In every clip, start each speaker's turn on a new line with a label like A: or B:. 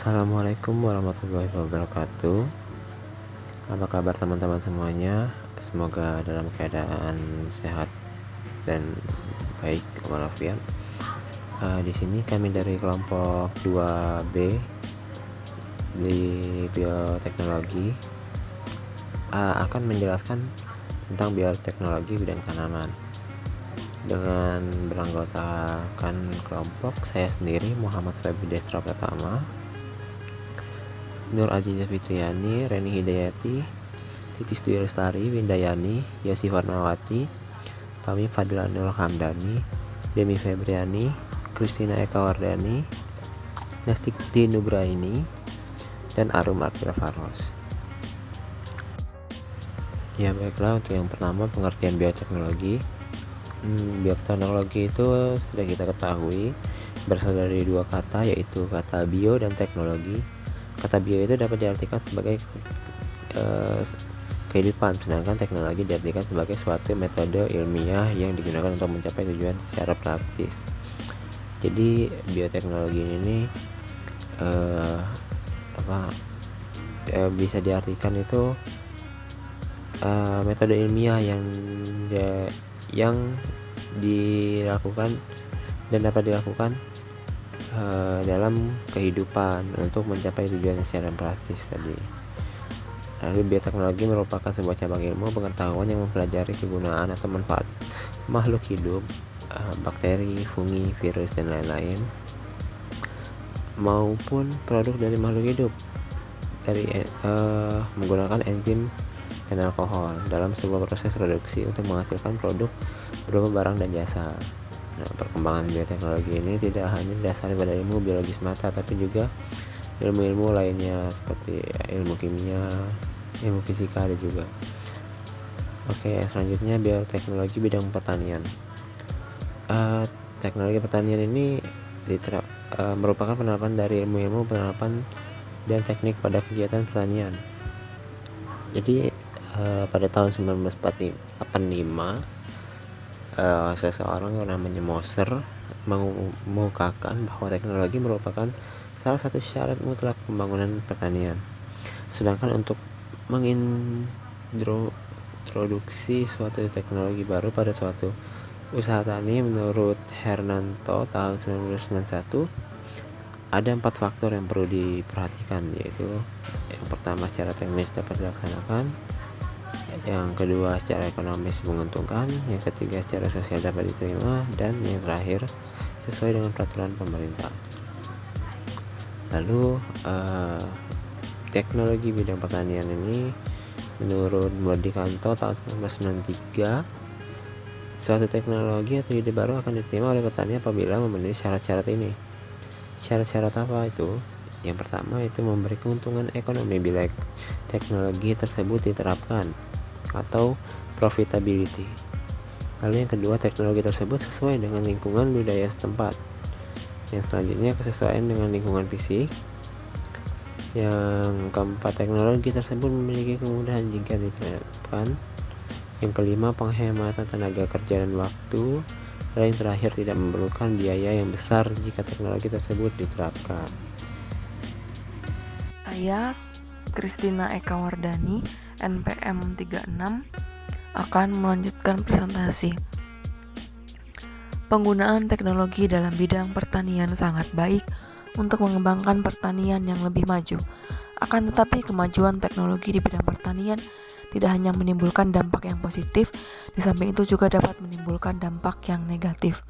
A: Assalamualaikum warahmatullahi wabarakatuh. Apa kabar teman-teman semuanya? Semoga dalam keadaan sehat dan baik walafiat. Di sini kami dari kelompok 2B di bioteknologi akan menjelaskan tentang bioteknologi bidang tanaman. Dengan beranggotakan kelompok saya sendiri Muhammad Febri Destra Pratama, Nur Azizah Fitriani, Reni Hidayati, Titis Dwi Lestari, Windayani, Yosi Warnawati, Tami Fadlanul Hamdani, Demi Febriani, Kristina Eka Wardani, Nastikti Nugraini, dan Arum Ardila Faros. Ya baiklah, untuk yang pertama pengertian bioteknologi. Bioteknologi itu sudah kita ketahui berasal dari dua kata, yaitu kata bio dan teknologi. Kata bio itu dapat diartikan sebagai kehidupan, sedangkan teknologi diartikan sebagai suatu metode ilmiah yang digunakan untuk mencapai tujuan secara praktis. Jadi bioteknologi ini bisa diartikan itu metode ilmiah yang dilakukan dan dapat dilakukan dalam kehidupan untuk mencapai tujuan secara praktis tadi. Lalu bioteknologi merupakan sebuah cabang ilmu pengetahuan yang mempelajari kegunaan atau manfaat makhluk hidup, bakteri, fungi, virus, dan lain-lain, maupun produk dari makhluk hidup dari menggunakan enzim dan alkohol dalam sebuah proses produksi untuk menghasilkan produk berupa barang dan jasa. Nah, perkembangan bioteknologi ini tidak hanya didasari pada ilmu biologis mata, tapi juga ilmu-ilmu lainnya seperti ilmu kimia, ilmu fisika ada juga. Oke, selanjutnya bioteknologi bidang pertanian. Teknologi pertanian ini merupakan penerapan dari ilmu-ilmu penerapan dan teknik pada kegiatan pertanian. Jadi pada tahun 1985 seseorang yang namanya Moser mengemukakan bahwa teknologi merupakan salah satu syarat mutlak pembangunan pertanian. Sedangkan untuk mengintroduksi suatu teknologi baru pada suatu usaha tani, menurut Hernanto tahun 1991 ada 4 faktor yang perlu diperhatikan, yaitu yang pertama secara teknis dapat dilaksanakan, yang kedua secara ekonomis menguntungkan, yang ketiga secara sosial dapat diterima, dan yang terakhir sesuai dengan peraturan pemerintah. Lalu teknologi bidang pertanian ini menurut Mordikanto tahun 1993, suatu teknologi atau ide baru akan diterima oleh petani apabila memenuhi syarat-syarat ini. Syarat-syarat apa itu? Yang pertama itu memberi keuntungan ekonomi bila teknologi tersebut diterapkan, atau profitability. Lalu yang kedua, teknologi tersebut sesuai dengan lingkungan budaya setempat. Yang selanjutnya, kesesuaian dengan lingkungan fisik. Yang keempat, teknologi tersebut memiliki kemudahan jika diterapkan. Yang kelima, penghematan tenaga kerja dan waktu. Dan yang terakhir, tidak memerlukan biaya yang besar jika teknologi tersebut diterapkan.
B: Saya Kristina Eka Wardani, NPM 36, akan melanjutkan presentasi. Penggunaan teknologi dalam bidang pertanian sangat baik untuk mengembangkan pertanian yang lebih maju. Akan tetapi kemajuan teknologi di bidang pertanian tidak hanya menimbulkan dampak yang positif, di samping itu juga dapat menimbulkan dampak yang negatif.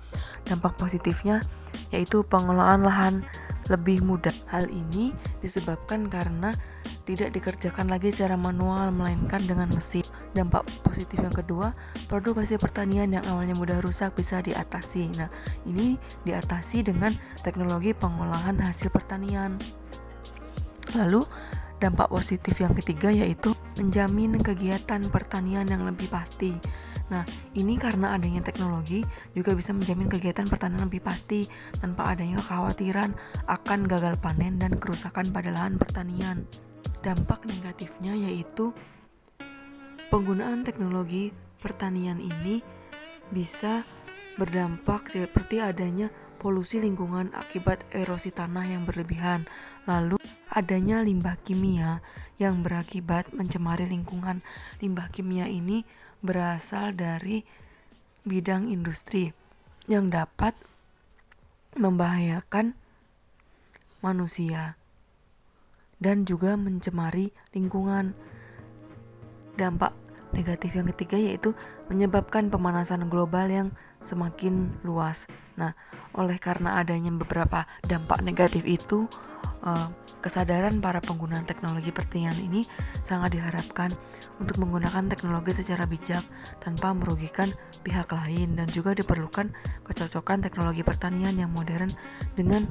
B: Dampak positifnya yaitu pengelolaan lahan lebih mudah. Hal ini disebabkan karena tidak dikerjakan lagi secara manual melainkan dengan mesin. Dampak positif yang kedua, produk hasil pertanian yang awalnya mudah rusak bisa diatasi. Nah, ini diatasi dengan teknologi pengolahan hasil pertanian. Lalu dampak positif yang ketiga yaitu menjamin kegiatan pertanian yang lebih pasti. Nah, ini karena adanya teknologi juga bisa menjamin kegiatan pertanian lebih pasti tanpa adanya kekhawatiran akan gagal panen dan kerusakan pada lahan pertanian. Dampak negatifnya yaitu penggunaan teknologi pertanian ini bisa berdampak seperti adanya polusi lingkungan akibat erosi tanah yang berlebihan, lalu adanya limbah kimia yang berakibat mencemari lingkungan. Limbah kimia ini berasal dari bidang industri yang dapat membahayakan manusia dan juga mencemari lingkungan. Dampak negatif yang ketiga yaitu menyebabkan pemanasan global yang semakin luas. Nah, oleh karena adanya beberapa dampak negatif itu, kesadaran para pengguna teknologi pertanian ini sangat diharapkan untuk menggunakan teknologi secara bijak tanpa merugikan pihak lain, dan juga diperlukan kecocokan teknologi pertanian yang modern dengan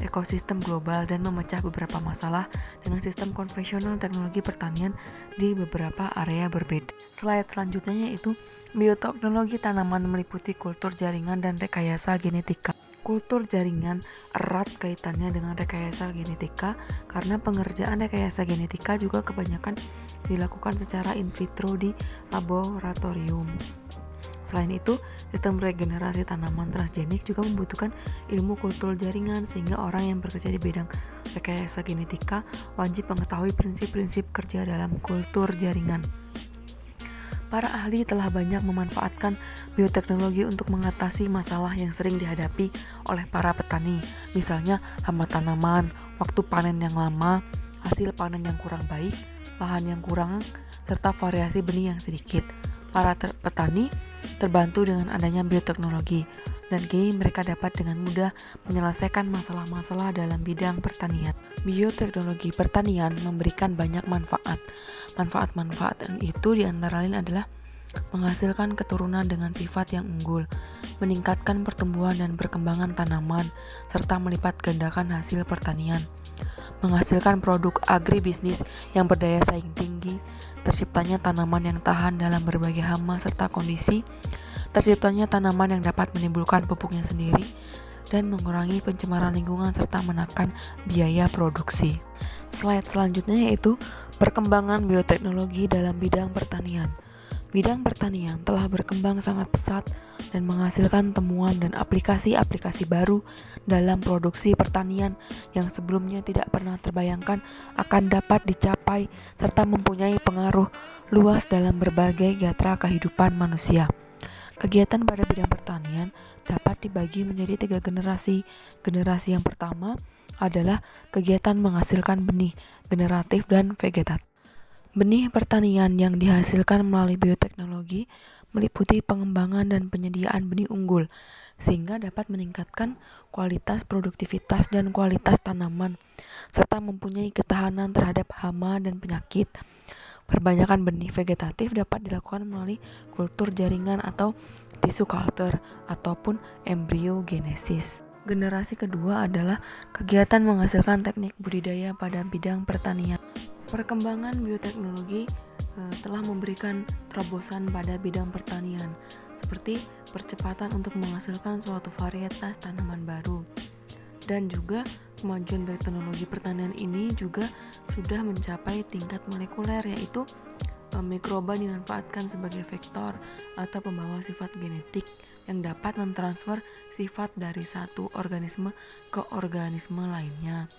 B: ekosistem global dan memecah beberapa masalah dengan sistem konvensional teknologi pertanian di beberapa area berbeda. Slide selanjutnya yaitu bioteknologi tanaman meliputi kultur jaringan dan rekayasa genetika. Kultur jaringan erat kaitannya dengan rekayasa genetika karena pengerjaan rekayasa genetika juga kebanyakan dilakukan secara in vitro di laboratorium. Selain itu, sistem regenerasi tanaman transgenik juga membutuhkan ilmu kultur jaringan, sehingga orang yang bekerja di bidang rekayasa genetika wajib mengetahui prinsip-prinsip kerja dalam kultur jaringan. Para ahli telah banyak memanfaatkan bioteknologi untuk mengatasi masalah yang sering dihadapi oleh para petani, misalnya hama tanaman, waktu panen yang lama, hasil panen yang kurang baik, lahan yang kurang, serta variasi benih yang sedikit. Para petani terbantu dengan adanya bioteknologi, dan kini mereka dapat dengan mudah menyelesaikan masalah-masalah dalam bidang pertanian. Bioteknologi pertanian memberikan banyak manfaat. Manfaat-manfaat itu diantara lain adalah menghasilkan keturunan dengan sifat yang unggul, meningkatkan pertumbuhan dan perkembangan tanaman, serta melipat gandakan hasil pertanian, menghasilkan produk agribisnis yang berdaya saing tinggi, terciptanya tanaman yang tahan dalam berbagai hama serta kondisi, terciptanya tanaman yang dapat menimbulkan pupuknya sendiri, dan mengurangi pencemaran lingkungan serta menekan biaya produksi. Slide selanjutnya yaitu perkembangan bioteknologi dalam bidang pertanian. Bidang pertanian telah berkembang sangat pesat dan menghasilkan temuan dan aplikasi-aplikasi baru dalam produksi pertanian yang sebelumnya tidak pernah terbayangkan akan dapat dicapai serta mempunyai pengaruh luas dalam berbagai gatra kehidupan manusia. Kegiatan pada bidang pertanian dapat dibagi menjadi 3 generasi. Generasi yang pertama adalah kegiatan menghasilkan benih, generatif dan vegetatif. Benih pertanian yang dihasilkan melalui bioteknologi meliputi pengembangan dan penyediaan benih unggul, sehingga dapat meningkatkan kualitas, produktivitas, dan kualitas tanaman, serta mempunyai ketahanan terhadap hama dan penyakit. Perbanyakan benih vegetatif dapat dilakukan melalui kultur jaringan atau tissue culture ataupun embryogenesis. Generasi kedua adalah kegiatan menghasilkan teknik budidaya pada bidang pertanian. Perkembangan bioteknologi telah memberikan terobosan pada bidang pertanian, seperti percepatan untuk menghasilkan suatu varietas tanaman baru. Dan juga kemajuan teknologi pertanian ini juga sudah mencapai tingkat molekuler, yaitu mikroba dimanfaatkan sebagai vektor atau pembawa sifat genetik yang dapat mentransfer sifat dari satu organisme ke organisme lainnya,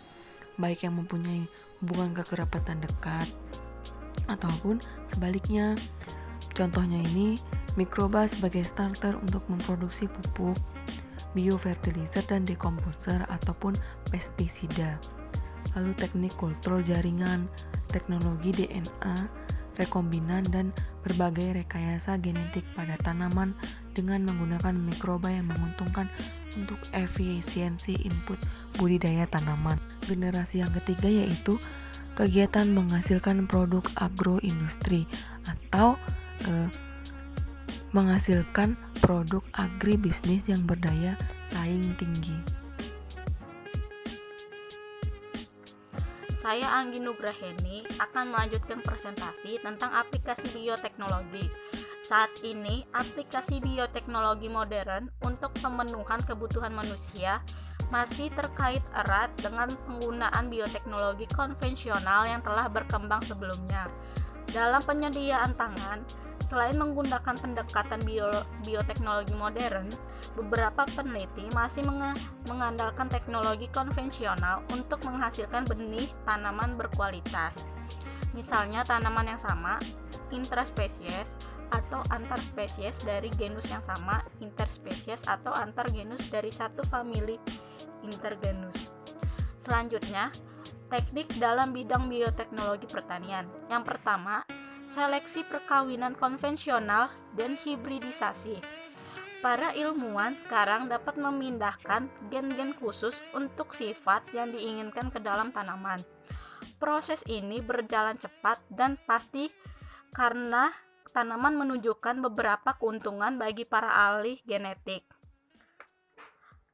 B: baik yang mempunyai hubungan kekerabatan dekat ataupun sebaliknya. Contohnya ini mikroba sebagai starter untuk memproduksi pupuk, biofertilizer dan dekomposer ataupun pestisida. Lalu teknik kontrol jaringan, teknologi DNA, rekombinan dan berbagai rekayasa genetik pada tanaman dengan menggunakan mikroba yang menguntungkan untuk efisiensi input budidaya tanaman. Generasi yang ketiga yaitu kegiatan menghasilkan produk agroindustri atau menghasilkan produk agribisnis yang berdaya saing tinggi.
C: Saya Anggi Nugraheni akan melanjutkan presentasi tentang aplikasi bioteknologi. Saat ini, aplikasi bioteknologi modern untuk pemenuhan kebutuhan manusia masih terkait erat dengan penggunaan bioteknologi konvensional yang telah berkembang sebelumnya. Dalam penyediaan pangan, Selain menggunakan pendekatan bioteknologi modern, beberapa peneliti masih mengandalkan teknologi konvensional untuk menghasilkan benih tanaman berkualitas. Misalnya tanaman yang sama, intraspesies, atau antar spesies dari genus yang sama, interspesies, atau antar genus dari satu famili, intergenus. Selanjutnya, teknik dalam bidang bioteknologi pertanian. Yang pertama, seleksi perkawinan konvensional dan hibridisasi. Para ilmuwan sekarang dapat memindahkan gen-gen khusus untuk sifat yang diinginkan ke dalam tanaman. Proses ini berjalan cepat dan pasti karena tanaman menunjukkan beberapa keuntungan bagi para ahli genetik.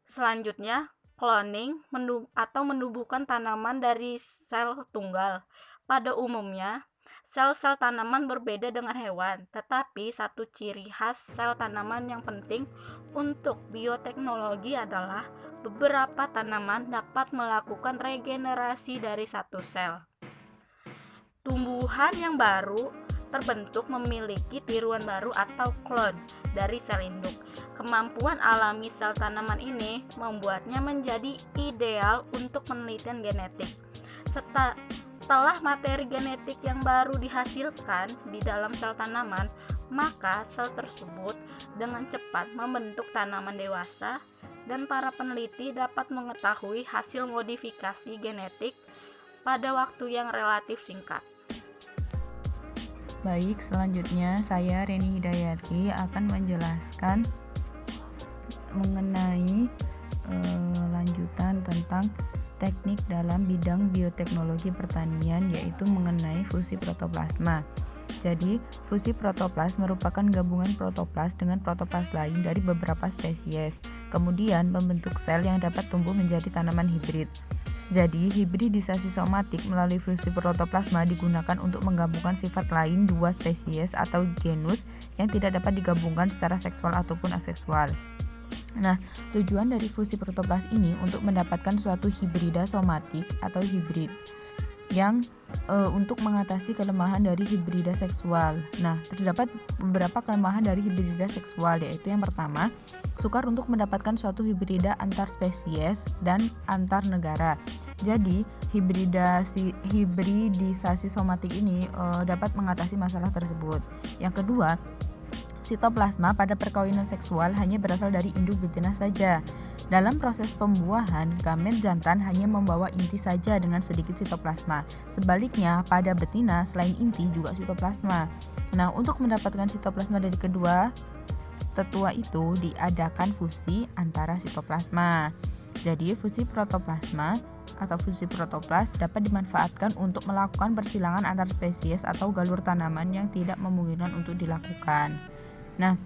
C: Selanjutnya, cloning atau menumbuhkan tanaman dari sel tunggal. Pada umumnya, sel-sel tanaman berbeda dengan hewan, tetapi satu ciri khas sel tanaman yang penting untuk bioteknologi adalah beberapa tanaman dapat melakukan regenerasi dari satu sel. Tumbuhan yang baru terbentuk memiliki tiruan baru atau klon dari sel induk. Kemampuan alami sel tanaman ini membuatnya menjadi ideal untuk penelitian genetik. Setelah materi genetik yang baru dihasilkan di dalam sel tanaman, maka sel tersebut dengan cepat membentuk tanaman dewasa dan para peneliti dapat mengetahui hasil modifikasi genetik pada waktu yang relatif singkat.
B: Baik, selanjutnya saya Reni Hidayati akan menjelaskan mengenai lanjutan tentang teknik dalam bidang bioteknologi pertanian, yaitu mengenai fusi protoplasma. Jadi, fusi protoplas merupakan gabungan protoplas dengan protoplas lain dari beberapa spesies, kemudian membentuk sel yang dapat tumbuh menjadi tanaman hibrid. Jadi, hibridisasi somatik melalui fusi protoplasma digunakan untuk menggabungkan sifat lain dua spesies atau genus yang tidak dapat digabungkan secara seksual ataupun aseksual. Nah, tujuan dari fusi protoplas ini untuk mendapatkan suatu hibrida somatik atau hibrid yang untuk mengatasi kelemahan dari hibrida seksual. Nah, terdapat beberapa kelemahan dari hibrida seksual, yaitu yang pertama, sukar untuk mendapatkan suatu hibrida antar spesies dan antar negara. Jadi, hibridisasi somatik ini dapat mengatasi masalah tersebut. Yang kedua, sitoplasma pada perkawinan seksual hanya berasal dari induk betina saja. Dalam proses pembuahan, gamet jantan hanya membawa inti saja dengan sedikit sitoplasma. Sebaliknya, pada betina selain inti juga sitoplasma. Nah, untuk mendapatkan sitoplasma dari kedua tetua itu diadakan fusi antara sitoplasma. Jadi, fusi protoplasma atau fusi protoplas dapat dimanfaatkan untuk melakukan persilangan antar spesies atau galur tanaman yang tidak memungkinkan untuk dilakukan. Nah,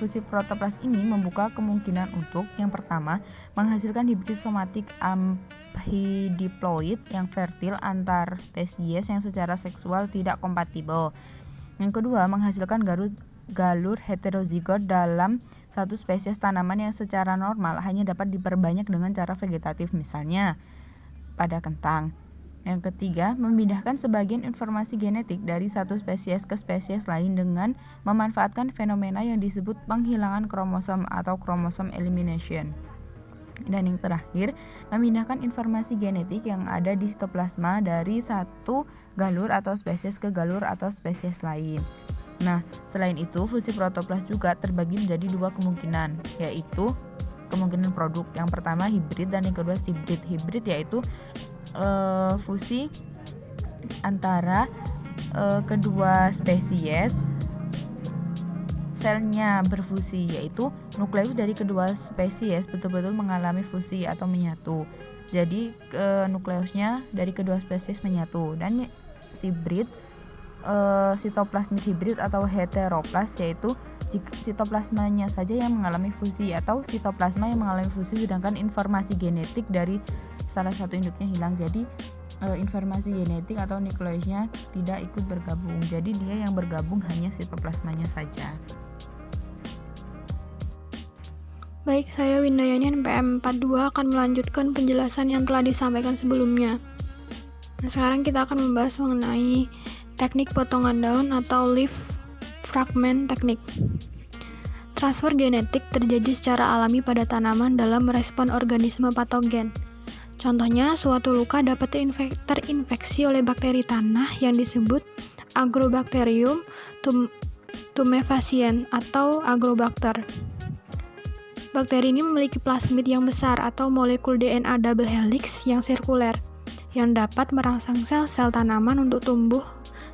B: fusi protoplas ini membuka kemungkinan untuk yang pertama, menghasilkan hibrid somatik amphidiploid yang fertil antar spesies yang secara seksual tidak kompatibel. Yang kedua, menghasilkan galur heterozigot dalam satu spesies tanaman yang secara normal hanya dapat diperbanyak dengan cara vegetatif, misalnya pada kentang. Yang ketiga, memindahkan sebagian informasi genetik dari satu spesies ke spesies lain dengan memanfaatkan fenomena yang disebut penghilangan kromosom atau kromosom elimination. Dan yang terakhir, memindahkan informasi genetik yang ada di sitoplasma dari satu galur atau spesies ke galur atau spesies lain. Nah, selain itu, fusi protoplas juga terbagi menjadi dua kemungkinan, yaitu kemungkinan produk. Yang pertama hibrid dan yang kedua hibrid. Hibrid yaitu fusi antara kedua spesies, selnya berfusi, yaitu nukleus dari kedua spesies betul-betul mengalami fusi atau menyatu. Jadi nukleusnya dari kedua spesies menyatu. Dan hibrid, sitoplasmik hibrid atau heteroplas, yaitu sitoplasmanya saja yang mengalami fusi atau sitoplasma yang mengalami fusi sedangkan informasi genetik dari salah satu induknya hilang. Jadi informasi genetik atau nukleusnya tidak ikut bergabung. Jadi dia yang bergabung hanya sitoplasmanya saja.
D: Baik, saya Windayani NPM 42 akan melanjutkan penjelasan yang telah disampaikan sebelumnya. Nah, sekarang kita akan membahas mengenai teknik potongan daun atau leaf fragment technique. Transfer genetik terjadi secara alami pada tanaman dalam merespon organisme patogen. Contohnya, suatu luka dapat terinfeksi oleh bakteri tanah yang disebut Agrobacterium tumefaciens atau Agrobacter. Bakteri ini memiliki plasmid yang besar atau molekul DNA double helix yang sirkuler, yang dapat merangsang sel-sel tanaman untuk tumbuh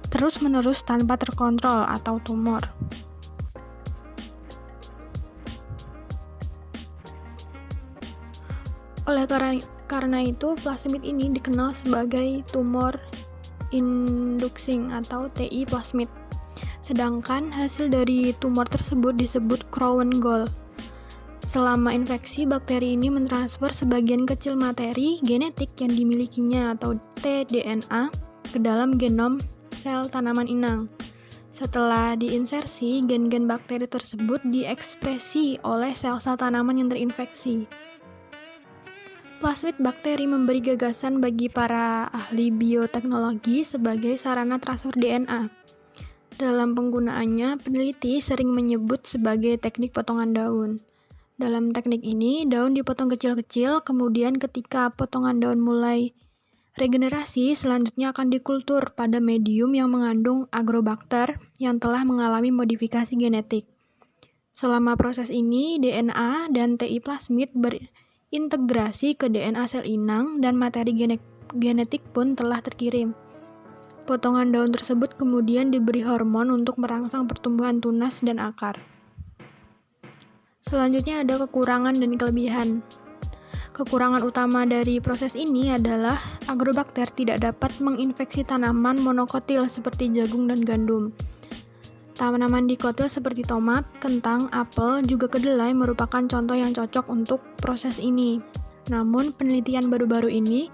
D: terus-menerus tanpa terkontrol atau tumor. Oleh karena itu, plasmid ini dikenal sebagai tumor inducing atau TI plasmid. Sedangkan hasil dari tumor tersebut disebut crown gall. Selama infeksi, bakteri ini mentransfer sebagian kecil materi genetik yang dimilikinya atau tDNA ke dalam genom sel tanaman inang. Setelah diinsersi, gen-gen bakteri tersebut diekspresi oleh sel-sel tanaman yang terinfeksi. Plasmid bakteri memberi gagasan bagi para ahli bioteknologi sebagai sarana transfer DNA. Dalam penggunaannya, peneliti sering menyebut sebagai teknik potongan daun. Dalam teknik ini, daun dipotong kecil-kecil, kemudian ketika potongan daun mulai regenerasi, selanjutnya akan dikultur pada medium yang mengandung agrobakter yang telah mengalami modifikasi genetik. Selama proses ini, DNA dan TI plasmid berintegrasi ke DNA sel inang dan materi genetik pun telah terkirim. Potongan daun tersebut kemudian diberi hormon untuk merangsang pertumbuhan tunas dan akar. Selanjutnya ada kekurangan dan kelebihan. Kekurangan utama dari proses ini adalah agrobakter tidak dapat menginfeksi tanaman monokotil seperti jagung dan gandum. Tanaman dikotil seperti tomat, kentang, apel, juga kedelai merupakan contoh yang cocok untuk proses ini. Namun, penelitian baru-baru ini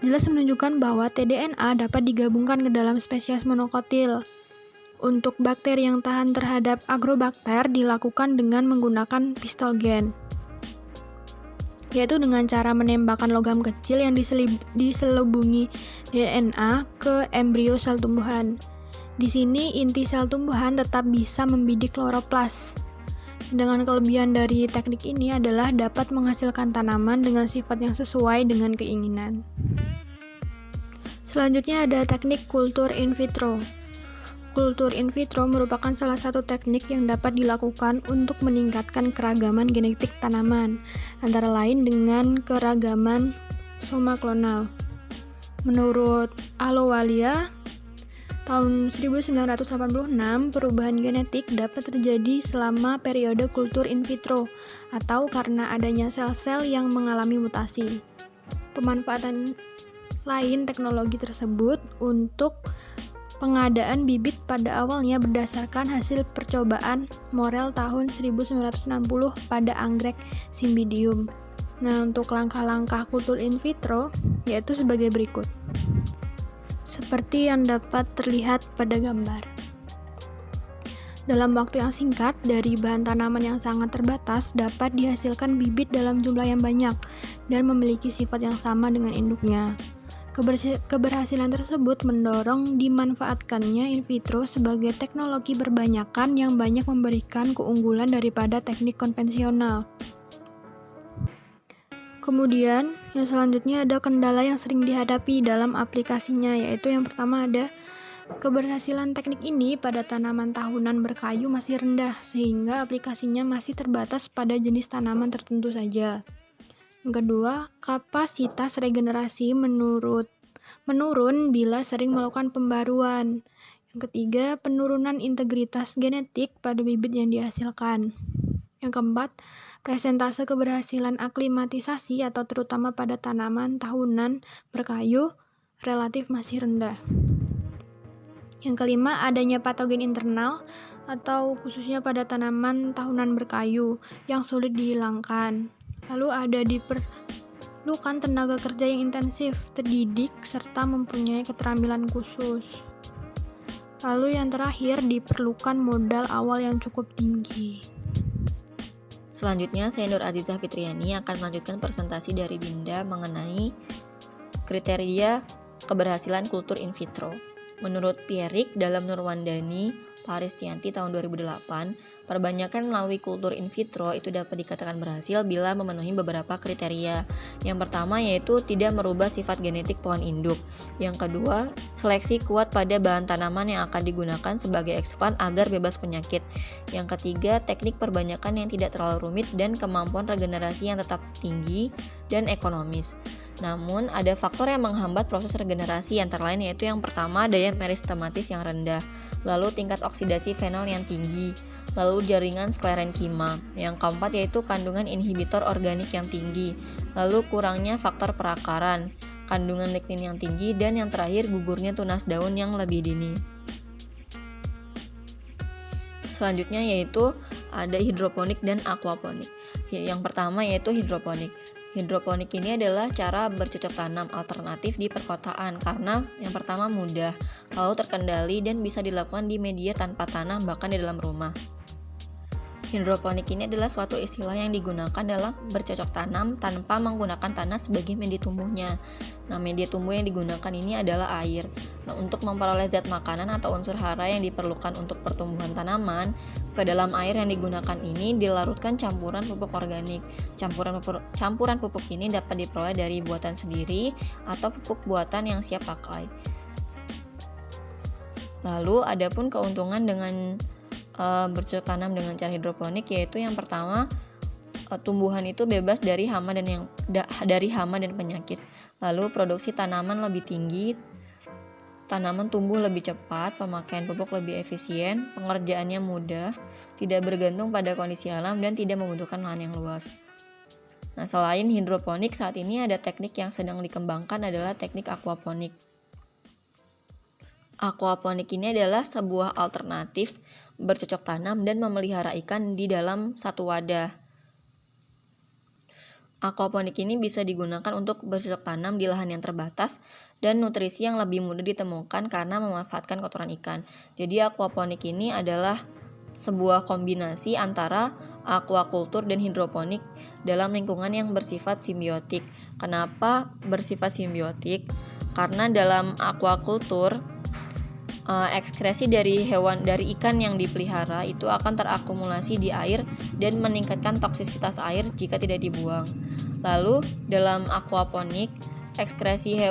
D: jelas menunjukkan bahwa tDNA dapat digabungkan ke dalam spesies monokotil. Untuk bakteri yang tahan terhadap agrobakter dilakukan dengan menggunakan pistol gen, yaitu dengan cara menembakkan logam kecil yang diselubungi DNA ke embrio sel tumbuhan. Di sini inti sel tumbuhan tetap bisa membidik kloroplas. Sedangkan kelebihan dari teknik ini adalah dapat menghasilkan tanaman dengan sifat yang sesuai dengan keinginan. Selanjutnya ada teknik kultur in vitro. Kultur in vitro merupakan salah satu teknik yang dapat dilakukan untuk meningkatkan keragaman genetik tanaman, antara lain dengan keragaman soma klonal. Menurut Ahluwalia, tahun 1986, perubahan genetik dapat terjadi selama periode kultur in vitro atau karena adanya sel-sel yang mengalami mutasi. Pemanfaatan lain teknologi tersebut untuk pengadaan bibit pada awalnya berdasarkan hasil percobaan Morel tahun 1960 pada anggrek Cymbidium. Nah, untuk langkah-langkah kultur in vitro yaitu sebagai berikut. Seperti yang dapat terlihat pada gambar. Dalam waktu yang singkat, dari bahan tanaman yang sangat terbatas dapat dihasilkan bibit dalam jumlah yang banyak dan memiliki sifat yang sama dengan induknya. Keberhasilan tersebut mendorong dimanfaatkannya in vitro sebagai teknologi berbanyakan yang banyak memberikan keunggulan daripada teknik konvensional. Kemudian, yang selanjutnya ada kendala yang sering dihadapi dalam aplikasinya, yaitu yang pertama ada keberhasilan teknik ini pada tanaman tahunan berkayu masih rendah, sehingga aplikasinya masih terbatas pada jenis tanaman tertentu saja. Yang kedua, kapasitas regenerasi menurun bila sering melakukan pembaruan. Yang ketiga, penurunan integritas genetik pada bibit yang dihasilkan. Yang keempat, presentase keberhasilan aklimatisasi atau terutama pada tanaman tahunan berkayu relatif masih rendah. Yang kelima, adanya patogen internal atau khususnya pada tanaman tahunan berkayu yang sulit dihilangkan. Lalu ada diperlukan tenaga kerja yang intensif, terdidik, serta mempunyai keterampilan khusus. Lalu yang terakhir, diperlukan modal awal yang cukup tinggi.
E: Selanjutnya, saya Nur Azizah Fitriani akan melanjutkan presentasi dari Binda mengenai kriteria keberhasilan kultur in vitro. Menurut Pierik dalam Nurwandani Paristianti tahun 2008, perbanyakan melalui kultur in vitro itu dapat dikatakan berhasil bila memenuhi beberapa kriteria. Yang pertama yaitu tidak merubah sifat genetik pohon induk. Yang kedua, seleksi kuat pada bahan tanaman yang akan digunakan sebagai ekspan agar bebas penyakit. Yang ketiga, teknik perbanyakan yang tidak terlalu rumit dan kemampuan regenerasi yang tetap tinggi dan ekonomis. Namun, ada faktor yang menghambat proses regenerasi, antara lain yaitu yang pertama, daya meristematis yang rendah, lalu tingkat oksidasi fenol yang tinggi, lalu jaringan sklerenkima. Yang keempat yaitu kandungan inhibitor organik yang tinggi, lalu kurangnya faktor perakaran, kandungan lignin yang tinggi, dan yang terakhir gugurnya tunas daun yang lebih dini. Selanjutnya yaitu ada hidroponik dan aquaponik. Yang pertama yaitu hidroponik. Hidroponik ini adalah cara bercocok tanam alternatif di perkotaan karena yang pertama mudah, lalu terkendali dan bisa dilakukan di media tanpa tanah bahkan di dalam rumah. Hidroponik ini adalah suatu istilah yang digunakan dalam bercocok tanam tanpa menggunakan tanah sebagai media tumbuhnya. Nah, media tumbuh yang digunakan ini adalah air. Nah, untuk memperoleh zat makanan atau unsur hara yang diperlukan untuk pertumbuhan tanaman, ke dalam air yang digunakan ini dilarutkan campuran pupuk organik. Campuran pupuk ini dapat diperoleh dari buatan sendiri atau pupuk buatan yang siap pakai. Lalu, adapun keuntungan dengan bercocok tanam dengan cara hidroponik yaitu yang pertama, tumbuhan itu bebas dari hama dan penyakit. Lalu produksi tanaman lebih tinggi, tanaman tumbuh lebih cepat, pemakaian pupuk lebih efisien, pengerjaannya mudah, tidak bergantung pada kondisi alam dan tidak membutuhkan lahan yang luas. Nah, selain hidroponik, saat ini ada teknik yang sedang dikembangkan adalah teknik aquaponik. Aquaponik ini adalah sebuah alternatif bercocok tanam dan memelihara ikan di dalam satu wadah. Aquaponik ini bisa digunakan untuk bercocok tanam di lahan yang terbatas dan nutrisi yang lebih mudah ditemukan karena memanfaatkan kotoran ikan. Jadi aquaponik ini adalah sebuah kombinasi antara aquakultur dan hidroponik dalam lingkungan yang bersifat simbiotik. Kenapa bersifat simbiotik? Karena dalam aquakultur ekskresi dari ikan yang dipelihara itu akan terakumulasi di air dan meningkatkan toksisitas air jika tidak dibuang. Lalu dalam aquaponik, ekskresi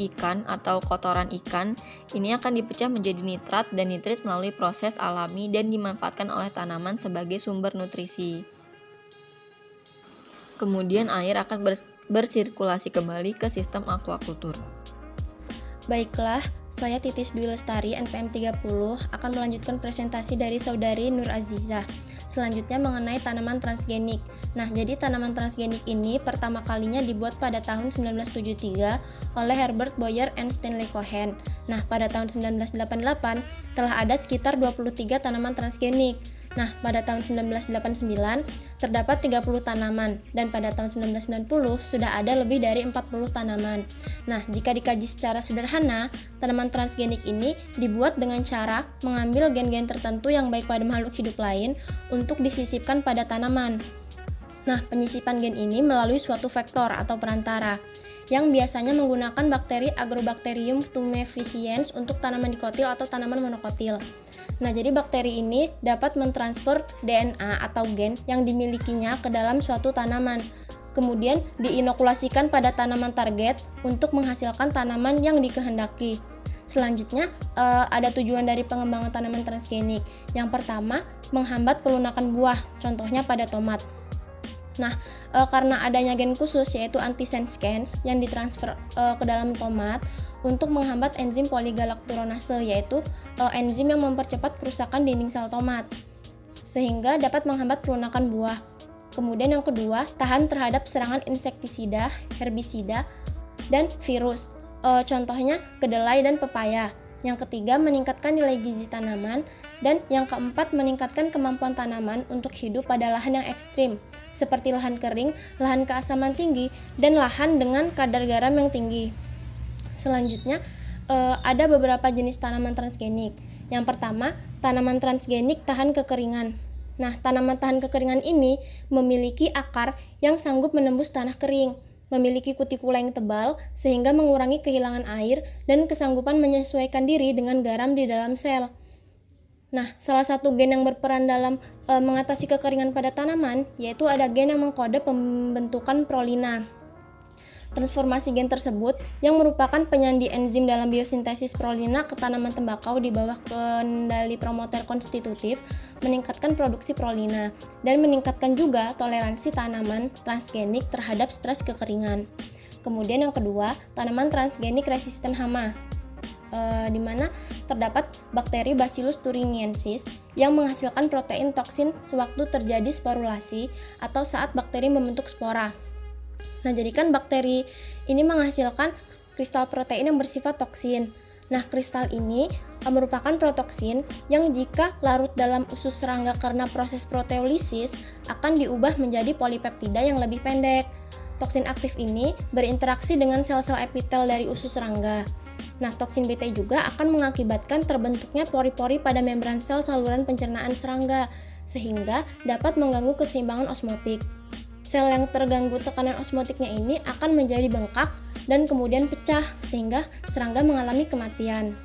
E: ikan atau kotoran ikan ini akan dipecah menjadi nitrat dan nitrit melalui proses alami dan dimanfaatkan oleh tanaman sebagai sumber nutrisi. Kemudian air akan bersirkulasi kembali ke sistem aquakultur.
F: Baiklah, saya Titis Dwi Lestari, NPM 30, akan melanjutkan presentasi dari saudari Nur Azizah. Selanjutnya mengenai tanaman transgenik. Nah, jadi tanaman transgenik ini pertama kalinya dibuat pada tahun 1973 oleh Herbert Boyer and Stanley Cohen. Nah, pada tahun 1988 telah ada sekitar 23 tanaman transgenik. Nah, pada tahun 1989 terdapat 30 tanaman dan pada tahun 1990 sudah ada lebih dari 40 tanaman. Nah, jika dikaji secara sederhana, tanaman transgenik ini dibuat dengan cara mengambil gen-gen tertentu yang baik pada makhluk hidup lain untuk disisipkan pada tanaman. Nah, penyisipan gen ini melalui suatu vektor atau perantara yang biasanya menggunakan bakteri Agrobacterium tumefaciens untuk tanaman dikotil atau tanaman monokotil. Nah, jadi bakteri ini dapat mentransfer DNA atau gen yang dimilikinya ke dalam suatu tanaman. Kemudian diinokulasikan pada tanaman target untuk menghasilkan tanaman yang dikehendaki. Selanjutnya, ada tujuan dari pengembangan tanaman transgenik. Yang pertama, menghambat pelunakan buah, contohnya pada tomat. Nah, karena adanya gen khusus yaitu antisense gens yang ditransfer ke dalam tomat untuk menghambat enzim poligalakturonase, yaitu enzim yang mempercepat kerusakan dinding sel tomat sehingga dapat menghambat pelunakan buah. Kemudian yang kedua, tahan terhadap serangan insektisida, herbisida, dan virus, contohnya kedelai dan pepaya. Yang ketiga, meningkatkan nilai gizi tanaman. Dan yang keempat, meningkatkan kemampuan tanaman untuk hidup pada lahan yang ekstrim seperti lahan kering, lahan keasaman tinggi, dan lahan dengan kadar garam yang tinggi. Selanjutnya, ada beberapa jenis tanaman transgenik. Yang pertama, tanaman transgenik tahan kekeringan. Nah, tanaman tahan kekeringan ini memiliki akar yang sanggup menembus tanah kering. memiliki kutikula yang tebal sehingga mengurangi kehilangan air dan kesanggupan menyesuaikan diri dengan garam di dalam sel. Nah, salah satu gen yang berperan dalam mengatasi kekeringan pada tanaman yaitu ada gen yang mengkode pembentukan prolina. Transformasi gen tersebut yang merupakan penyandi enzim dalam biosintesis prolina ke tanaman tembakau di bawah kendali promoter konstitutif meningkatkan produksi prolina dan meningkatkan juga toleransi tanaman transgenik terhadap stres kekeringan. Kemudian yang kedua, tanaman transgenik resisten hama, di mana terdapat bakteri Bacillus thuringiensis yang menghasilkan protein toksin sewaktu terjadi sporulasi atau saat bakteri membentuk spora. Nah, jadi kan bakteri ini menghasilkan kristal protein yang bersifat toksin. Nah, kristal ini merupakan protoksin yang jika larut dalam usus serangga karena proses proteolisis akan diubah menjadi polipeptida yang lebih pendek. Toksin aktif ini berinteraksi dengan sel-sel epitel dari usus serangga. Nah, toksin BT juga akan mengakibatkan terbentuknya pori-pori pada membran sel saluran pencernaan serangga, sehingga dapat mengganggu keseimbangan osmotik. Sel yang terganggu tekanan osmotiknya ini akan menjadi bengkak dan kemudian pecah, sehingga serangga mengalami kematian.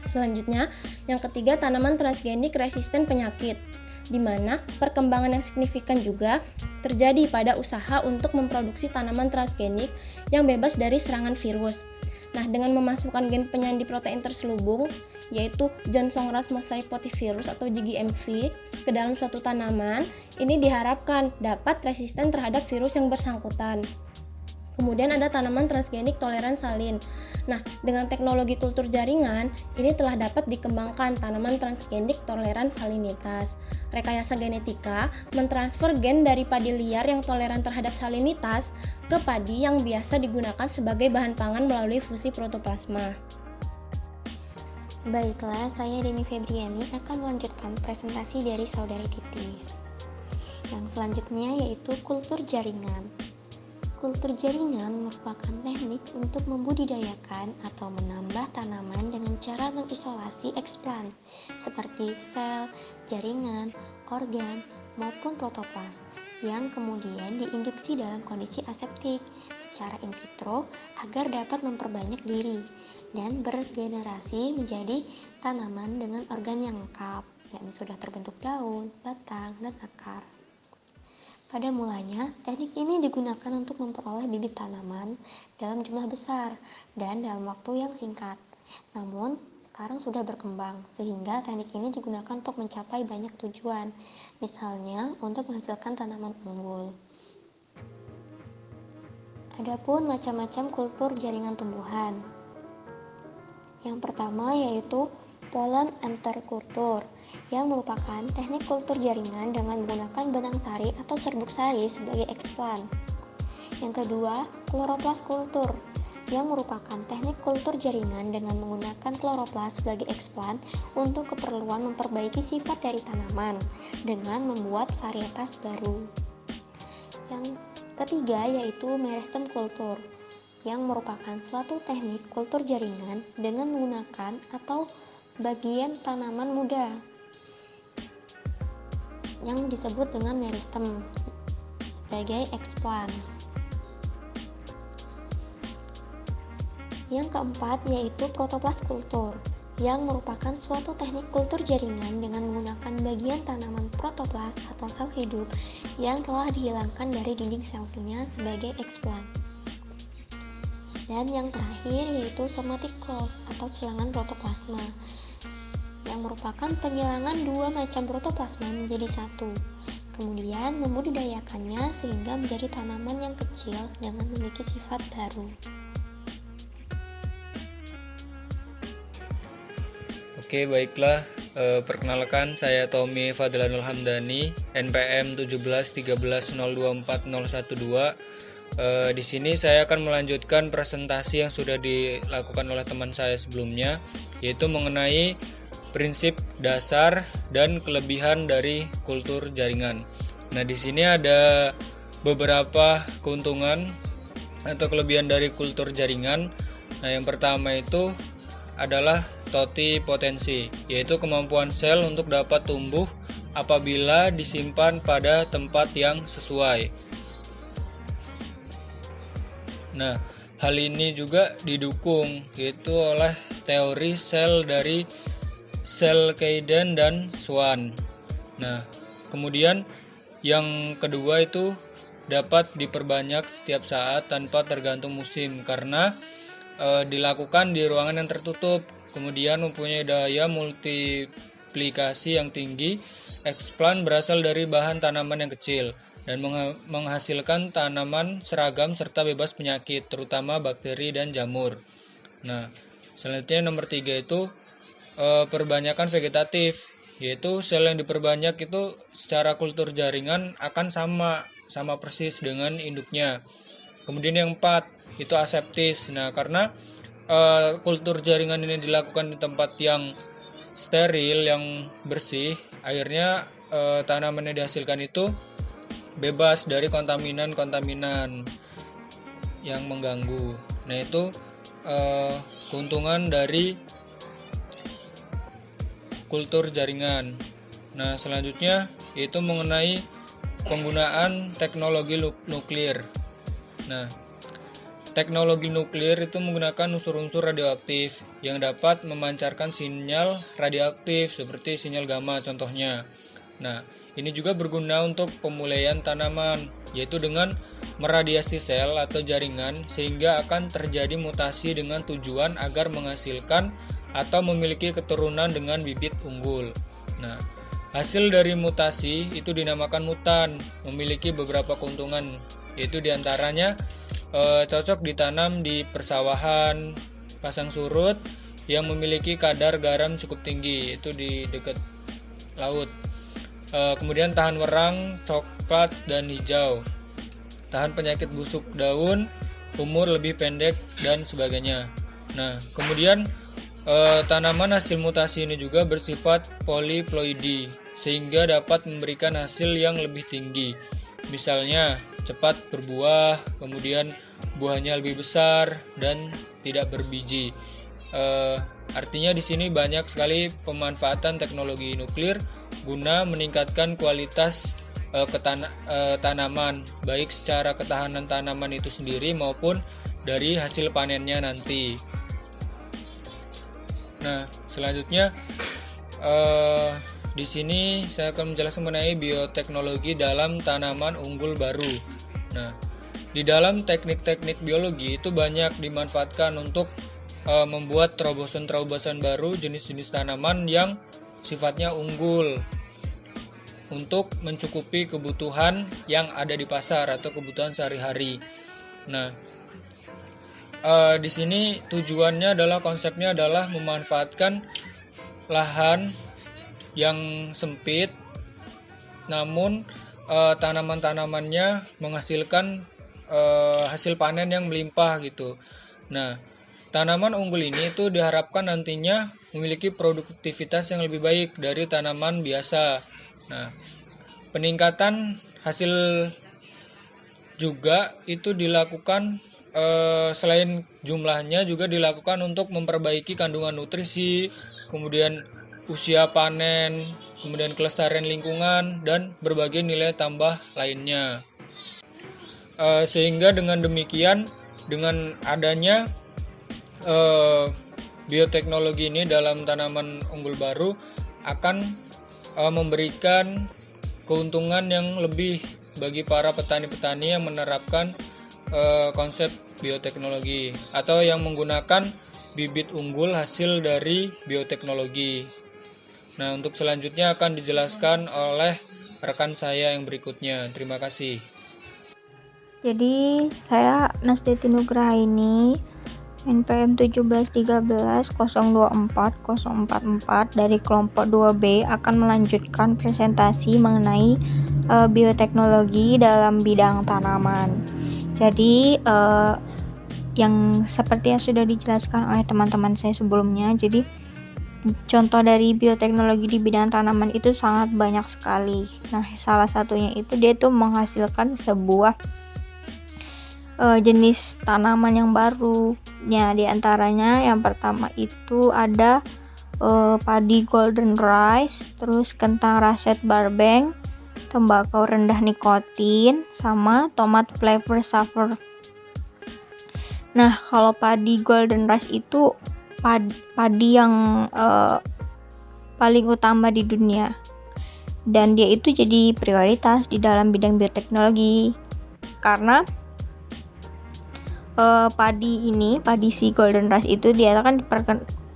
F: Selanjutnya, yang ketiga, tanaman transgenik resisten penyakit, di mana perkembangan yang signifikan juga terjadi pada usaha untuk memproduksi tanaman transgenik yang bebas dari serangan virus. Nah, dengan memasukkan gen penyandi protein terselubung, yaitu Johnson-Ross mosaic potivirus atau JGMV, ke dalam suatu tanaman, ini diharapkan dapat resisten terhadap virus yang bersangkutan. Kemudian ada tanaman transgenik toleran salin. Nah, dengan teknologi kultur jaringan, ini telah dapat dikembangkan tanaman transgenik toleran salinitas. Rekayasa genetika mentransfer gen dari padi liar yang toleran terhadap salinitas ke padi yang biasa digunakan sebagai bahan pangan melalui fusi protoplasma.
G: Baiklah, saya Deni Febriani akan melanjutkan presentasi dari saudari Titis. Yang selanjutnya yaitu kultur jaringan. Kultur jaringan merupakan teknik untuk membudidayakan atau menambah tanaman dengan cara mengisolasi eksplant seperti sel, jaringan, organ, maupun protoplas yang kemudian diinduksi dalam kondisi aseptik secara in vitro agar dapat memperbanyak diri dan bergenerasi menjadi tanaman dengan organ yang lengkap, yakni sudah terbentuk daun, batang, dan akar. Pada mulanya, teknik ini digunakan untuk memperoleh bibit tanaman dalam jumlah besar dan dalam waktu yang singkat. Namun, sekarang sudah berkembang, sehingga teknik ini digunakan untuk mencapai banyak tujuan, misalnya untuk menghasilkan tanaman unggul. Adapun macam-macam kultur jaringan tumbuhan. Yang pertama yaitu pollen interkultur, yang merupakan teknik kultur jaringan dengan menggunakan benang sari atau serbuk sari sebagai eksplant. Yang kedua, kloroplas kultur, yang merupakan teknik kultur jaringan dengan menggunakan kloroplas sebagai eksplant untuk keperluan memperbaiki sifat dari tanaman dengan membuat varietas baru. Yang ketiga yaitu meristem kultur, yang merupakan suatu teknik kultur jaringan dengan menggunakan atau bagian tanaman muda yang disebut dengan meristem sebagai eksplant. Yang keempat yaitu protoplas kultur, yang merupakan suatu teknik kultur jaringan dengan menggunakan bagian tanaman protoplas atau sel hidup yang telah dihilangkan dari dinding sel-selnya sebagai eksplant. Dan yang terakhir yaitu somatic cross atau silangan protoplasma, yang merupakan penghilangan dua macam protoplasma menjadi satu, kemudian membudidayakannya sehingga menjadi tanaman yang kecil dengan memiliki sifat baru.
H: Oke, baiklah. Perkenalkan, saya Tommy Fadlanul Hamdani, NPM 1713024012. Di sini saya akan melanjutkan presentasi yang sudah dilakukan oleh teman saya sebelumnya, yaitu mengenai prinsip dasar dan kelebihan dari kultur jaringan. Nah, di sini ada beberapa keuntungan atau kelebihan dari kultur jaringan. Nah, yang pertama itu adalah totipotensi, yaitu kemampuan sel untuk dapat tumbuh apabila disimpan pada tempat yang sesuai. Nah, hal ini juga didukung yaitu oleh teori sel dari Selkeiden dan Swan. Nah, kemudian yang kedua itu dapat diperbanyak setiap saat tanpa tergantung musim karena dilakukan di ruangan yang tertutup. Kemudian mempunyai daya multiplikasi yang tinggi. Eksplan berasal dari bahan tanaman yang kecil dan menghasilkan tanaman seragam serta bebas penyakit, terutama bakteri dan jamur. Nah, selanjutnya nomor 3 itu perbanyakan vegetatif, yaitu sel yang diperbanyak itu secara kultur jaringan akan sama persis dengan induknya. Kemudian yang 4 itu aseptis. Nah, karena kultur jaringan ini dilakukan di tempat yang steril, yang bersih, akhirnya tanaman yang dihasilkan itu bebas dari kontaminan yang mengganggu. Nah, itu keuntungan dari kultur jaringan. Nah, selanjutnya yaitu mengenai penggunaan teknologi nuklir. Nah, teknologi nuklir itu menggunakan unsur-unsur radioaktif yang dapat memancarkan sinyal radioaktif seperti sinyal gamma contohnya. Nah, ini juga berguna untuk pemulaian tanaman, yaitu dengan meradiasi sel atau jaringan sehingga akan terjadi mutasi dengan tujuan agar menghasilkan atau memiliki keturunan dengan bibit unggul. Nah, hasil dari mutasi itu dinamakan mutan, memiliki beberapa keuntungan, yaitu diantaranya cocok ditanam di persawahan pasang surut yang memiliki kadar garam cukup tinggi, itu di dekat laut. Kemudian tahan werang, coklat, dan hijau, tahan penyakit busuk daun, umur lebih pendek, dan sebagainya. Nah, kemudian tanaman hasil mutasi ini juga bersifat poliploidi sehingga dapat memberikan hasil yang lebih tinggi. Misalnya cepat berbuah, kemudian buahnya lebih besar dan tidak berbiji. Artinya di sini banyak sekali pemanfaatan teknologi nuklir guna meningkatkan kualitas tanaman, baik secara ketahanan tanaman itu sendiri maupun dari hasil panennya nanti. Nah, selanjutnya di sini saya akan menjelaskan mengenai bioteknologi dalam tanaman unggul baru. Nah, di dalam teknik-teknik biologi itu banyak dimanfaatkan untuk membuat terobosan-terobosan baru jenis-jenis tanaman yang sifatnya unggul untuk mencukupi kebutuhan yang ada di pasar atau kebutuhan sehari-hari. Nah, di sini tujuannya adalah konsepnya adalah memanfaatkan lahan yang sempit, namun tanaman-tanamannya menghasilkan hasil panen yang melimpah gitu. Nah, tanaman unggul ini itu diharapkan nantinya memiliki produktivitas yang lebih baik dari tanaman biasa. Nah, peningkatan hasil juga itu dilakukan selain jumlahnya juga dilakukan untuk memperbaiki kandungan nutrisi, kemudian usia panen, kemudian kelestarian lingkungan dan berbagai nilai tambah lainnya. Sehingga dengan demikian, dengan adanya bioteknologi ini dalam tanaman unggul baru akan memberikan keuntungan yang lebih bagi para petani-petani yang menerapkan konsep bioteknologi atau yang menggunakan bibit unggul hasil dari bioteknologi. Nah, untuk selanjutnya akan dijelaskan oleh rekan saya yang berikutnya. Terima kasih.
I: Jadi, saya Nastiti Nugrahaini, NPM 1713-024-044 dari kelompok 2B akan melanjutkan presentasi mengenai bioteknologi dalam bidang tanaman. Jadi yang seperti yang sudah dijelaskan oleh teman-teman saya sebelumnya, jadi contoh dari bioteknologi di bidang tanaman itu sangat banyak sekali. Nah, salah satunya itu dia tuh menghasilkan sebuah jenis tanaman yang baru. Ya, di antaranya yang pertama itu ada padi golden rice, terus kentang raset barbeng, tembakau rendah nikotin, sama tomat flavor saffron. Nah, kalau padi Golden Rice itu padi yang paling utama di dunia, dan dia itu jadi prioritas di dalam bidang bioteknologi karena padi si Golden Rice itu dia kan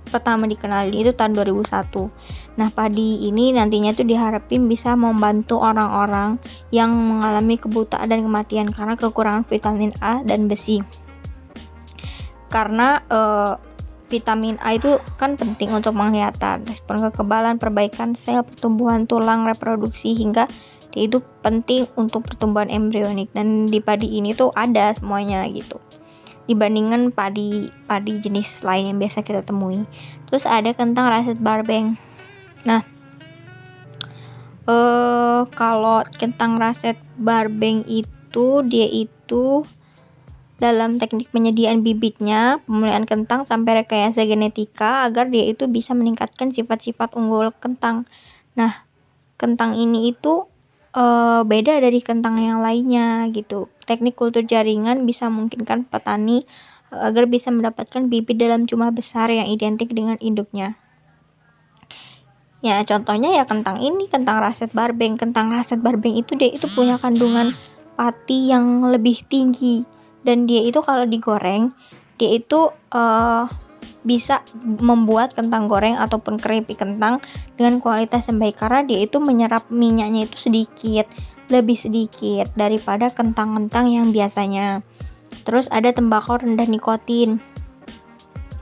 I: pertama dikenali itu tahun 2001. Nah, padi ini nantinya tuh diharapin bisa membantu orang-orang yang mengalami kebutaan dan kematian karena kekurangan vitamin A dan besi. Karena vitamin A itu kan penting untuk penglihatan, respon kekebalan, perbaikan sel, pertumbuhan tulang, reproduksi, hingga dia itu penting untuk pertumbuhan embrionik. Dan di padi ini tuh ada semuanya gitu, dibandingkan padi jenis lain yang biasa kita temui. Terus ada kentang raset barbeng. Nah, kalau kentang raset barbeng itu dia itu dalam teknik penyediaan bibitnya, pemulihan kentang sampai rekayasa genetika agar dia itu bisa meningkatkan sifat-sifat unggul kentang. Nah, kentang ini itu beda dari kentang yang lainnya gitu. Teknik kultur jaringan bisa memungkinkan petani agar bisa mendapatkan bibit dalam jumlah besar yang identik dengan induknya. Ya, contohnya ya kentang ini, kentang raset barbeng. Kentang raset barbeng itu dia itu punya kandungan pati yang lebih tinggi, dan dia itu kalau digoreng, dia itu bisa membuat kentang goreng ataupun keripik kentang dengan kualitas yang baik karena dia itu menyerap minyaknya itu lebih sedikit daripada kentang-kentang yang biasanya. Terus ada tembakau rendah nikotin.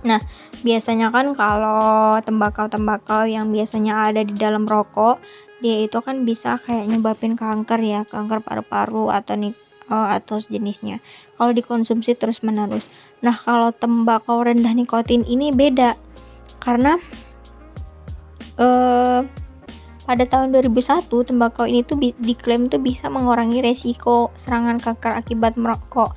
I: Nah, biasanya kan kalau tembakau yang biasanya ada di dalam rokok, dia itu kan bisa kayak nyebabin kanker ya, kanker paru-paru atau sejenisnya kalau dikonsumsi terus-menerus. Nah, kalau tembakau rendah nikotin ini beda karena pada tahun 2001 tembakau ini tuh diklaim tuh bisa mengurangi resiko serangan kanker akibat merokok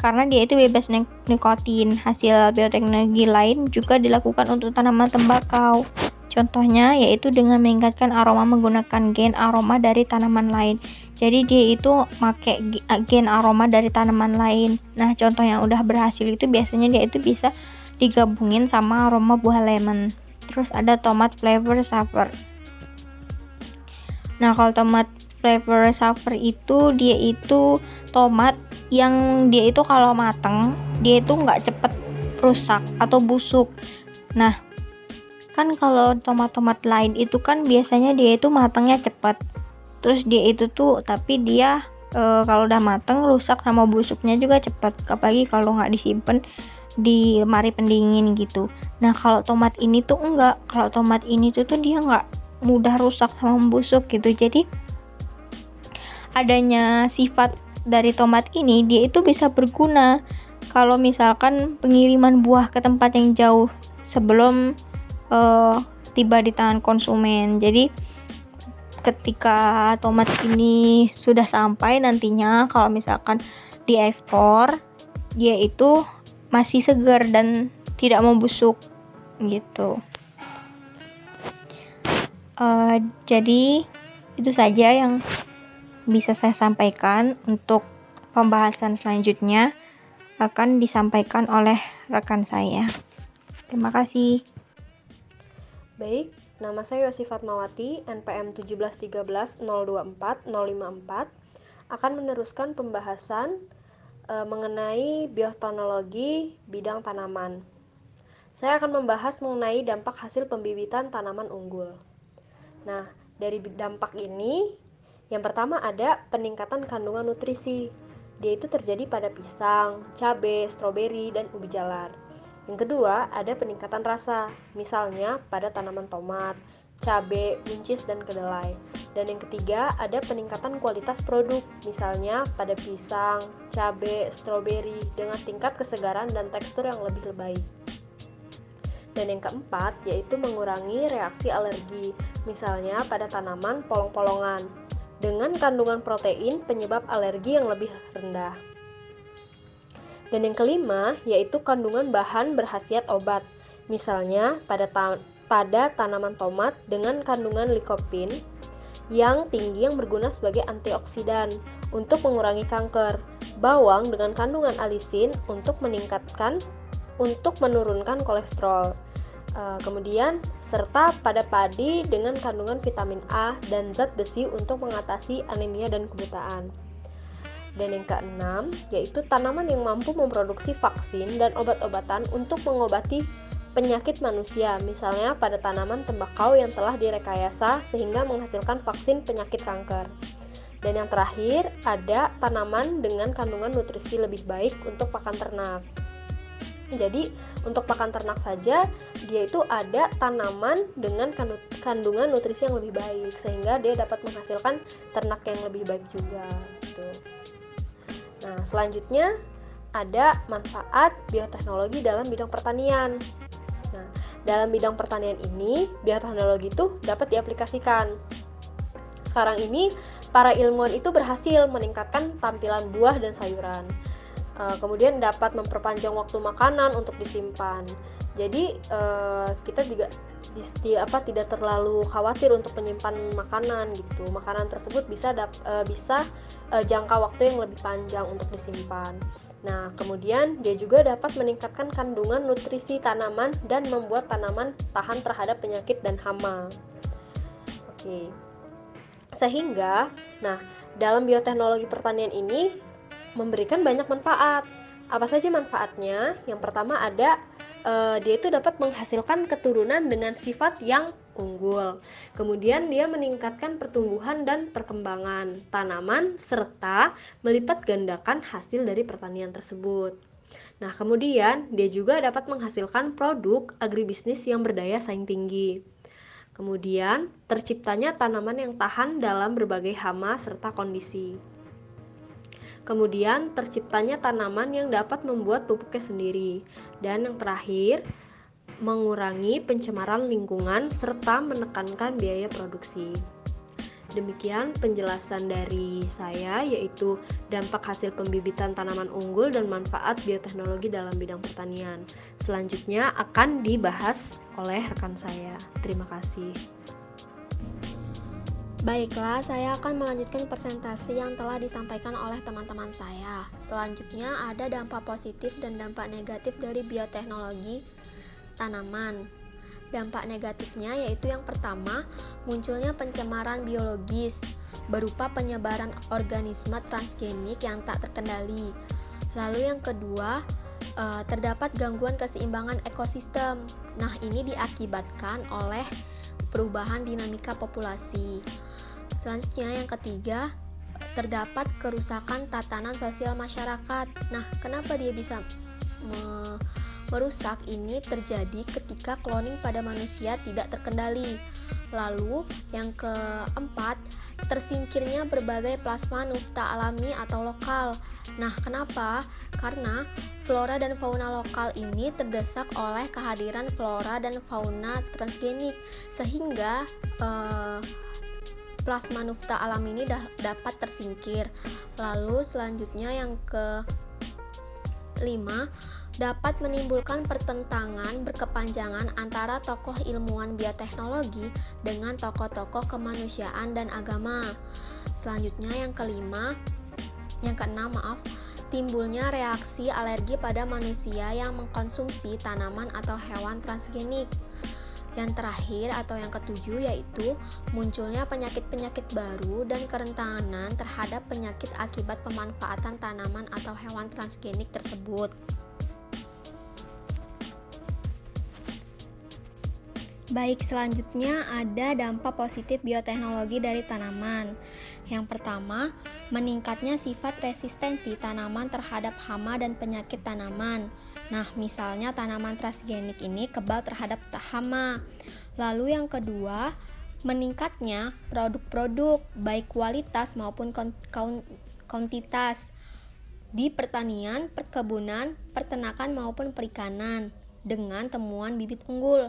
I: karena dia itu bebas nikotin. Hasil bioteknologi lain juga dilakukan untuk tanaman tembakau. Contohnya yaitu dengan meningkatkan aroma menggunakan gen aroma dari tanaman lain. Jadi dia itu pakai gen aroma dari tanaman lain. Nah, contoh yang udah berhasil itu biasanya dia itu bisa digabungin sama aroma buah lemon. Terus ada tomat flavor saver. Nah, kalau tomat flavor saver itu dia itu tomat yang dia itu kalau mateng dia itu nggak cepet rusak atau busuk. Nah, kan kalau tomat-tomat lain itu kan biasanya dia itu matangnya cepet, terus dia itu tuh tapi dia kalau udah mateng rusak sama busuknya juga cepet, apalagi kalau nggak disimpan di lemari pendingin gitu. Nah, kalau tomat ini tuh enggak, kalau tomat ini tuh dia nggak mudah rusak sama busuk gitu. Jadi adanya sifat dari tomat ini dia itu bisa berguna kalau misalkan pengiriman buah ke tempat yang jauh sebelum tiba di tangan konsumen. Jadi ketika tomat ini sudah sampai nantinya kalau misalkan diekspor, dia itu masih segar dan tidak membusuk gitu. Jadi itu saja yang bisa saya sampaikan. Untuk pembahasan selanjutnya akan disampaikan oleh rekan saya. Terima kasih.
J: Baik, nama saya Yosi Fatmawati, NPM 1713024 054, akan meneruskan pembahasan mengenai bioteknologi bidang tanaman. Saya akan membahas mengenai dampak hasil pembibitan tanaman unggul. Nah, dari dampak ini, yang pertama ada peningkatan kandungan nutrisi. Dia itu terjadi pada pisang, cabai, stroberi, dan ubi jalar. Yang kedua, ada peningkatan rasa, misalnya pada tanaman tomat, cabai, buncis, dan kedelai. Dan yang ketiga, ada peningkatan kualitas produk, misalnya pada pisang, cabai, stroberi, dengan tingkat kesegaran dan tekstur yang lebih baik. Dan yang keempat, yaitu mengurangi reaksi alergi, misalnya pada tanaman polong-polongan, dengan kandungan protein penyebab alergi yang lebih rendah. Dan yang kelima, yaitu kandungan bahan berkhasiat obat, misalnya pada tanaman tomat dengan kandungan lycopene yang tinggi yang berguna sebagai antioksidan untuk mengurangi kanker. bawang dengan kandungan alisin untuk menurunkan kolesterol. Kemudian serta pada padi dengan kandungan vitamin A dan zat besi untuk mengatasi anemia dan kebutaan. Dan yang keenam, yaitu tanaman yang mampu memproduksi vaksin dan obat-obatan untuk mengobati penyakit manusia, misalnya pada tanaman tembakau yang telah direkayasa sehingga menghasilkan vaksin penyakit kanker. Dan yang terakhir, ada tanaman dengan kandungan nutrisi lebih baik untuk pakan ternak. Jadi untuk pakan ternak saja dia itu ada tanaman dengan kandungan nutrisi yang lebih baik sehingga dia dapat menghasilkan ternak yang lebih baik juga gitu. Nah, selanjutnya ada manfaat bioteknologi dalam bidang pertanian. Nah, dalam bidang pertanian ini bioteknologi itu dapat diaplikasikan. Sekarang ini para ilmuwan itu berhasil meningkatkan tampilan buah dan sayuran. Kemudian dapat memperpanjang waktu makanan untuk disimpan. Jadi kita juga tidak terlalu khawatir untuk menyimpan makanan gitu. Makanan tersebut bisa jangka waktu yang lebih panjang untuk disimpan. Nah, kemudian dia juga dapat meningkatkan kandungan nutrisi tanaman dan membuat tanaman tahan terhadap penyakit dan hama. Oke. Sehingga, dalam bioteknologi pertanian ini memberikan banyak manfaat. Apa saja manfaatnya? Yang pertama ada dia itu dapat menghasilkan keturunan dengan sifat yang unggul. Kemudian dia meningkatkan pertumbuhan dan perkembangan tanaman serta melipat gandakan hasil dari pertanian tersebut. Nah, kemudian dia juga dapat menghasilkan produk agribisnis yang berdaya saing tinggi. Kemudian terciptanya tanaman yang tahan dalam berbagai hama serta kondisi. Kemudian terciptanya tanaman yang dapat membuat pupuknya sendiri. Dan yang terakhir, mengurangi pencemaran lingkungan serta menekankan biaya produksi. Demikian penjelasan dari saya, yaitu dampak hasil pembibitan tanaman unggul dan manfaat bioteknologi dalam bidang pertanian. Selanjutnya akan dibahas oleh rekan saya. Terima kasih.
F: Baiklah, saya akan melanjutkan presentasi yang telah disampaikan oleh teman-teman saya. Selanjutnya ada dampak positif dan dampak negatif dari bioteknologi tanaman. Dampak negatifnya yaitu yang pertama, munculnya pencemaran biologis berupa penyebaran organisme transgenik yang tak terkendali. Lalu yang kedua, terdapat gangguan keseimbangan ekosistem. Nah, ini diakibatkan oleh perubahan dinamika populasi. Selanjutnya yang ketiga, terdapat kerusakan tatanan sosial masyarakat. Nah, kenapa dia bisa merusak? Ini terjadi ketika cloning pada manusia tidak terkendali. Lalu yang keempat, tersingkirnya berbagai plasma nufta alami atau lokal. Nah, kenapa? Karena flora dan fauna lokal ini terdesak oleh kehadiran flora dan fauna transgenik, sehingga plasma nufta alam ini dapat tersingkir. Lalu selanjutnya yang kelima, dapat menimbulkan pertentangan berkepanjangan antara tokoh ilmuwan bioteknologi dengan tokoh-tokoh kemanusiaan dan agama. Selanjutnya yang keenam, timbulnya reaksi alergi pada manusia yang mengkonsumsi tanaman atau hewan transgenik. Yang terakhir atau yang ketujuh yaitu munculnya penyakit-penyakit baru dan kerentanan terhadap penyakit akibat pemanfaatan tanaman atau hewan transgenik tersebut. Baik, selanjutnya ada dampak positif bioteknologi dari tanaman. Yang pertama, meningkatnya sifat resistensi tanaman terhadap hama dan penyakit tanaman. Nah, misalnya tanaman transgenik ini kebal terhadap hama. Lalu yang kedua, meningkatnya produk-produk baik kualitas maupun kuantitas di pertanian, perkebunan, peternakan maupun perikanan dengan temuan bibit unggul.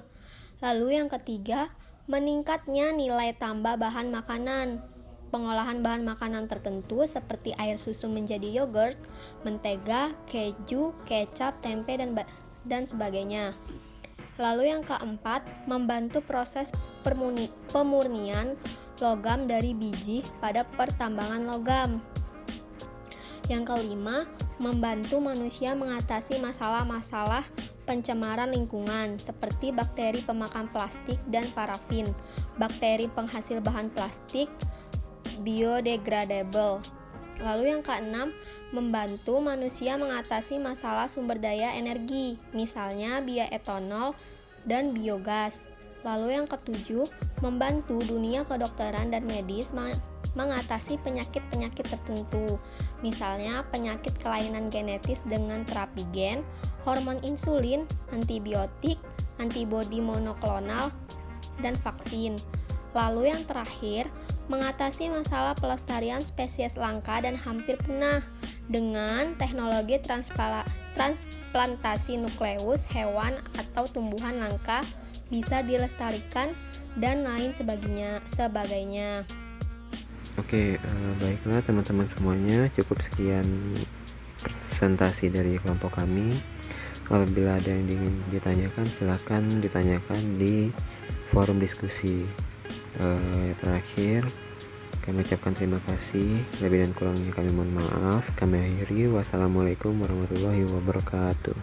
F: Lalu yang ketiga, meningkatnya nilai tambah bahan makanan. Pengolahan bahan makanan tertentu seperti air susu menjadi yogurt, mentega, keju, kecap, tempe, dan sebagainya. Lalu yang keempat, membantu proses pemurnian logam dari biji pada pertambangan logam. Yang kelima, membantu manusia mengatasi masalah-masalah pencemaran lingkungan seperti bakteri pemakan plastik dan parafin, bakteri penghasil bahan plastik biodegradable. Lalu yang keenam, membantu manusia mengatasi masalah sumber daya energi, misalnya bioetanol dan biogas. Lalu yang ketujuh, membantu dunia kedokteran dan medis mengatasi penyakit-penyakit tertentu, misalnya penyakit kelainan genetis dengan terapi gen, hormon insulin, antibiotik, antibodi monoklonal, dan vaksin. Lalu yang terakhir, mengatasi masalah pelestarian spesies langka dan hampir punah dengan teknologi transplantasi nukleus hewan atau tumbuhan langka bisa dilestarikan dan lain sebagainya.
A: Oke, baiklah teman-teman semuanya, cukup sekian presentasi dari kelompok kami. Apabila ada yang ingin ditanyakan, silahkan ditanyakan di forum diskusi. Terakhir, kami ucapkan terima kasih. Lebih dan kurangnya kami mohon maaf. Kami akhiri. Wassalamualaikum warahmatullahi wabarakatuh.